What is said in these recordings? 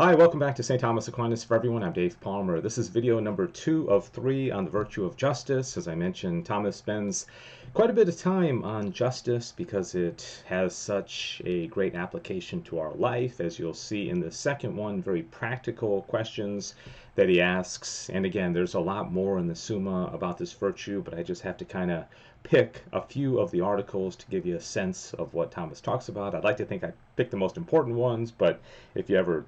Hi, welcome back to St. Thomas Aquinas for Everyone. I'm Dave Palmer. This is video number 2 of 3 on the virtue of justice. As I mentioned, Thomas spends quite a bit of time on justice because it has such a great application to our life. As you'll see in the second one, very practical questions that he asks. And again, there's a lot more in the Summa about this virtue, but I just have to kind of pick a few of the articles to give you a sense of what Thomas talks about. I'd like to think I picked the most important ones, but if you ever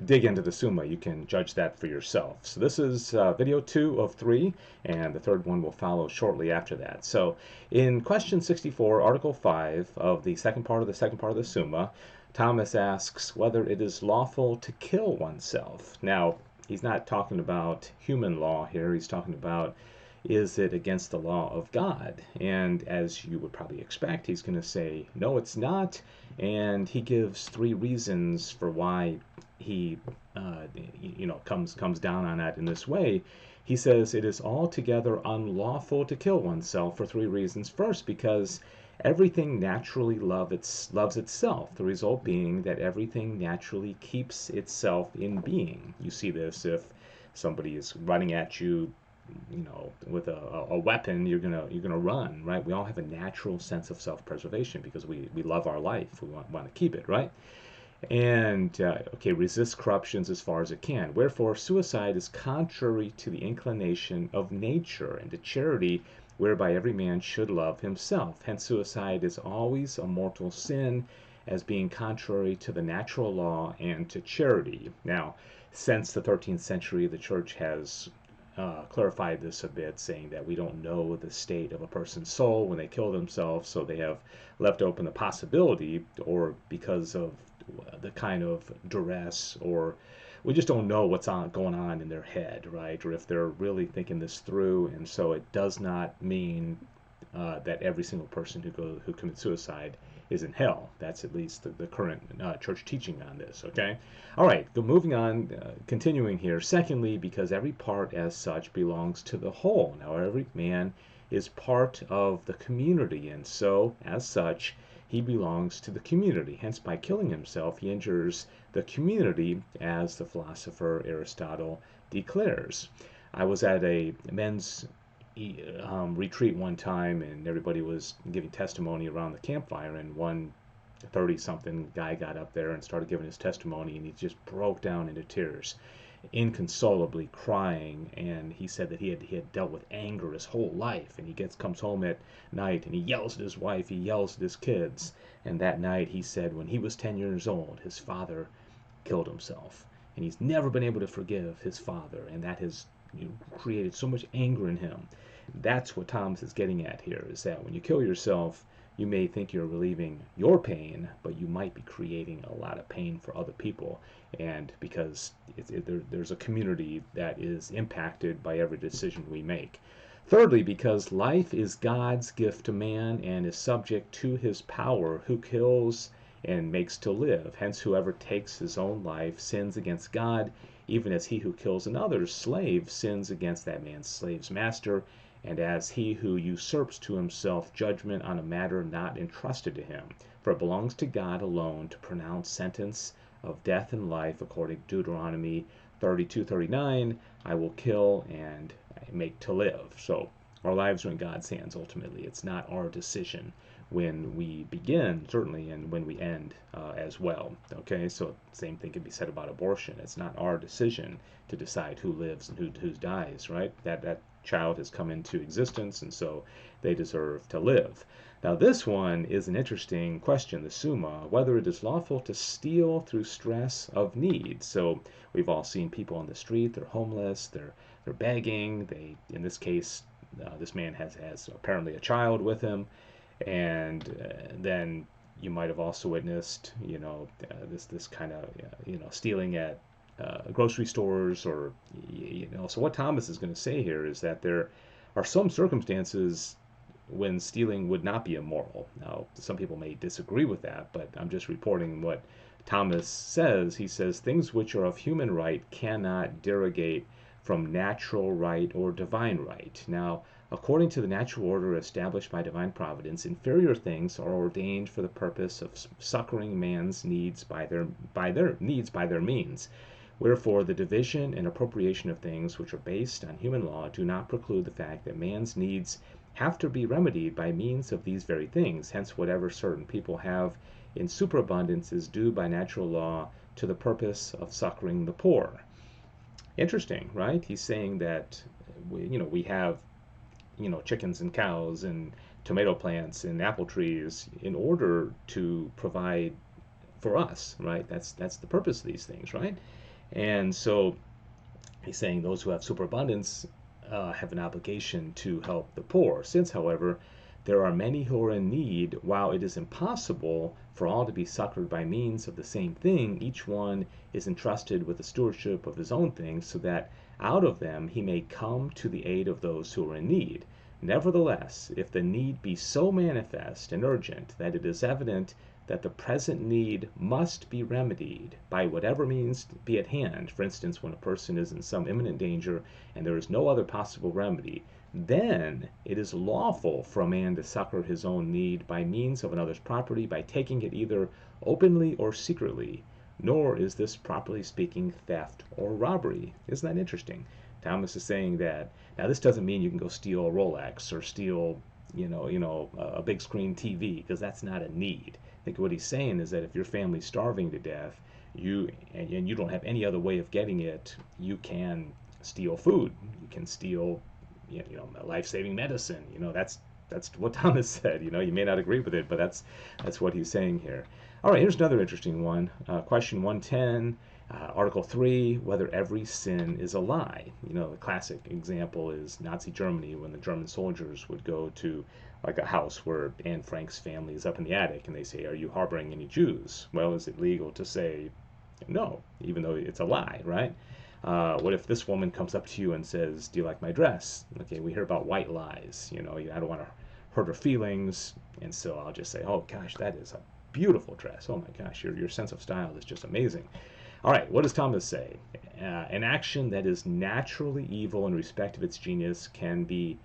dig into the Summa, you can judge that for yourself. So this is video 2 of 3, and the third one will follow shortly after that. So in question 64, article 5 of the second part of the Summa, Thomas asks whether it is lawful to kill oneself. Now, he's not talking about human law here. He's talking about, is it against the law of God? And as you would probably expect, he's going to say, no, it's not. And he gives 3 reasons for why he comes down on that in this way. He says it is altogether unlawful to kill oneself for 3 reasons. First, because everything naturally loves itself, the result being that everything naturally keeps itself in being. You see this if somebody is running at you, with a weapon, you're gonna run, right? We all have a natural sense of self-preservation because we love our life. We want to keep it, right? And resist corruptions as far as it can. Wherefore, suicide is contrary to the inclination of nature and to charity, whereby every man should love himself. Hence, suicide is always a mortal sin, as being contrary to the natural law and to charity. Now, since the 13th century, the Church has clarified this a bit, saying that we don't know the state of a person's soul when they kill themselves, so they have left open the possibility, or because of the kind of duress, or we just don't know what's going on in their head, right? Or if they're really thinking this through, and so it does not mean that every single person who commits suicide is in hell. That's at least the current church teaching on this, okay? All right, moving on, continuing here. Secondly, because every part as such belongs to the whole. Now, every man is part of the community, and so, as such, he belongs to the community. Hence, by killing himself, he injures the community, as the philosopher Aristotle declares. I was at a men's retreat one time, and everybody was giving testimony around the campfire, and one 30-something guy got up there and started giving his testimony, and he just broke down into tears, inconsolably crying. And he said that he had dealt with anger his whole life, and he comes home at night and he yells at his wife, he yells at his kids. And that night he said when he was 10 years old, his father killed himself, and he's never been able to forgive his father, and that has created so much anger in him. That's what Thomas is getting at here, is that when you kill yourself, you may think you're relieving your pain, but you might be creating a lot of pain for other people, and because there's a community that is impacted by every decision we make. Thirdly, because life is God's gift to man and is subject to his power, who kills and makes to live. Hence, whoever takes his own life sins against God, even as he who kills another's slave sins against that man's slave's master, and as he who usurps to himself judgment on a matter not entrusted to him. For it belongs to God alone to pronounce sentence of death and life, according to Deuteronomy 32:39, I will kill and make to live. So our lives are in God's hands ultimately. It's not our decision when we begin, certainly, and when we end as well. Okay, so same thing can be said about abortion. It's not our decision to decide who lives and who dies, right? That child has come into existence, and so they deserve to live. Now, this one is an interesting question, the Summa, whether it is lawful to steal through stress of need. So we've all seen people on the street, they're homeless, they're begging. In this case, this man has apparently a child with him, and then you might have also witnessed, this kind of, stealing at grocery stores, or, So what Thomas is going to say here is that there are some circumstances when stealing would not be immoral. Now, some people may disagree with that, but I'm just reporting what Thomas says. He says things which are of human right cannot derogate from natural right or divine right. Now, According to the natural order established by divine providence, inferior things are ordained for the purpose of succoring man's needs by their means. Wherefore the division and appropriation of things which are based on human law do not preclude the fact that man's needs have to be remedied by means of these very things. Hence, whatever certain people have in superabundance is due by natural law to the purpose of succoring the poor. Interesting, right? He's saying that we have chickens and cows and tomato plants and apple trees in order to provide for us, right? That's the purpose of these things, right? And so he's saying those who have superabundance have an obligation to help the poor. Since, however, there are many who are in need, while it is impossible for all to be succored by means of the same thing, each one is entrusted with the stewardship of his own things, so that out of them he may come to the aid of those who are in need. Nevertheless, if the need be so manifest and urgent that it is evident that the present need must be remedied by whatever means be at hand, for instance, when a person is in some imminent danger and there is no other possible remedy, then it is lawful for a man to succor his own need by means of another's property, by taking it either openly or secretly. Nor is this, properly speaking, theft or robbery. Isn't that interesting? Thomas is saying that. Now, this doesn't mean you can go steal a Rolex or steal, a big screen TV, because that's not a need. I think what he's saying is that if your family's starving to death, and you don't have any other way of getting it, you can steal food. You can steal, life-saving medicine. That's what Thomas said. You may not agree with it, but that's what he's saying here. All right, here's another interesting one. Question 110. Article 3, whether every sin is a lie. The classic example is Nazi Germany, when the German soldiers would go to like a house where Anne Frank's family is up in the attic, and they say, "Are you harboring any Jews?" Well, is it legal to say no, even though it's a lie, right? What if this woman comes up to you and says, "Do you like my dress?" Okay, we hear about white lies. I don't want to hurt her feelings, and so I'll just say, "Oh gosh, that is a beautiful dress. Oh my gosh, your sense of style is just amazing." All right, what does Thomas say? An action that is naturally evil in respect of its genius can be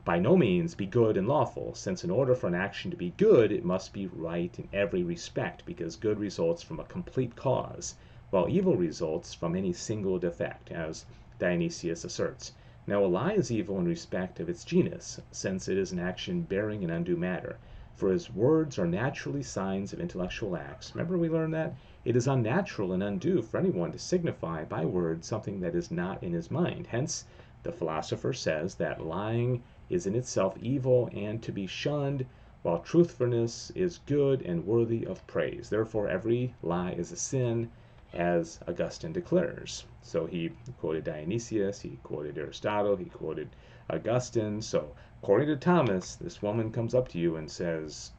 by no means be good and lawful, since in order for an action to be good, it must be right in every respect, because good results from a complete cause, while evil results from any single defect, as Dionysius asserts. Now, a lie is evil in respect of its genus, since it is an action bearing an undue matter. For as words are naturally signs of intellectual acts, remember we learned that? It is unnatural and undue for anyone to signify by words something that is not in his mind. Hence, the philosopher says that lying is in itself evil and to be shunned, while truthfulness is good and worthy of praise. Therefore, every lie is a sin, as Augustine declares. So he quoted Dionysius, he quoted Aristotle, he quoted Augustine. So according to Thomas, this woman comes up to you and says,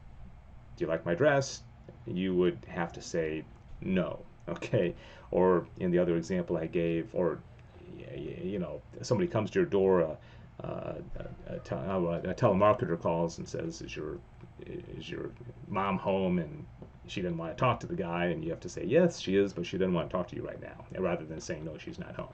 "Do you like my dress?" You would have to say no, okay? Or in the other example I gave, or somebody comes to your door, a telemarketer calls and says, is your mom home? And she didn't want to talk to the guy, and you have to say, yes, she is, but she doesn't want to talk to you right now, rather than saying, no, she's not home,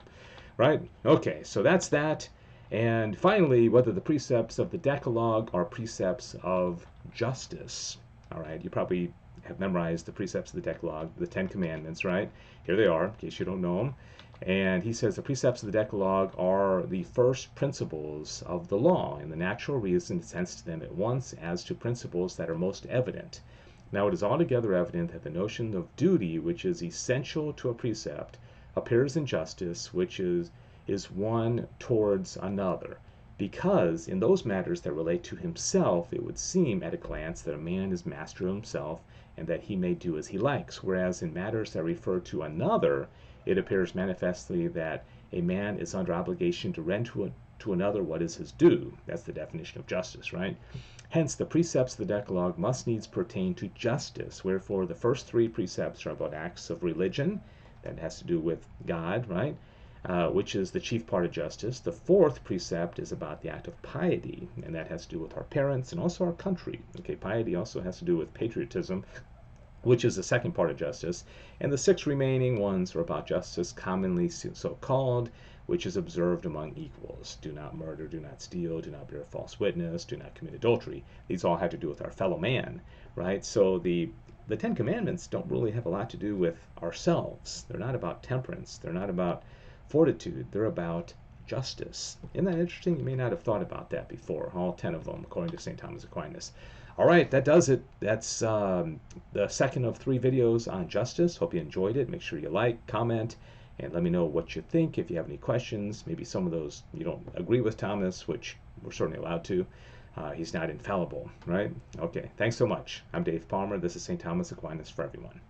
right? Okay, so that's that. And finally, whether the precepts of the Decalogue are precepts of justice. All right, you probably have memorized the precepts of the Decalogue, the 10 Commandments, right? Here they are, in case you don't know them. And he says the precepts of the Decalogue are the first principles of the law, and the natural reason assents to them at once as to principles that are most evident. Now it is altogether evident that the notion of duty, which is essential to a precept, appears in justice, which is one towards another, because in those matters that relate to himself, it would seem at a glance that a man is master of himself, and that he may do as he likes, whereas in matters that refer to another, it appears manifestly that a man is under obligation to render to another what is his due. That's the definition of justice, right? Hence, the precepts of the Decalogue must needs pertain to justice, wherefore the first 3 precepts are about acts of religion, that has to do with God, right? Which is the chief part of justice. The 4th precept is about the act of piety, and that has to do with our parents and also our country. Okay, piety also has to do with patriotism, which is the second part of justice. And the 6 remaining ones are about justice, commonly so called, which is observed among equals. Do not murder, do not steal, do not bear false witness, do not commit adultery. These all have to do with our fellow man, right? So the 10 Commandments don't really have a lot to do with ourselves. They're not about temperance. They're not about fortitude. They're about justice. Isn't that interesting? You may not have thought about that before. All 10 of them, according to St. Thomas Aquinas. All right, that does it. That's the second of 3 videos on justice. Hope you enjoyed it. Make sure you like, comment, and let me know what you think. If you have any questions, maybe some of those you don't agree with Thomas, which we're certainly allowed to. He's not infallible, right? Okay, thanks so much. I'm Dave Palmer. This is St. Thomas Aquinas for everyone.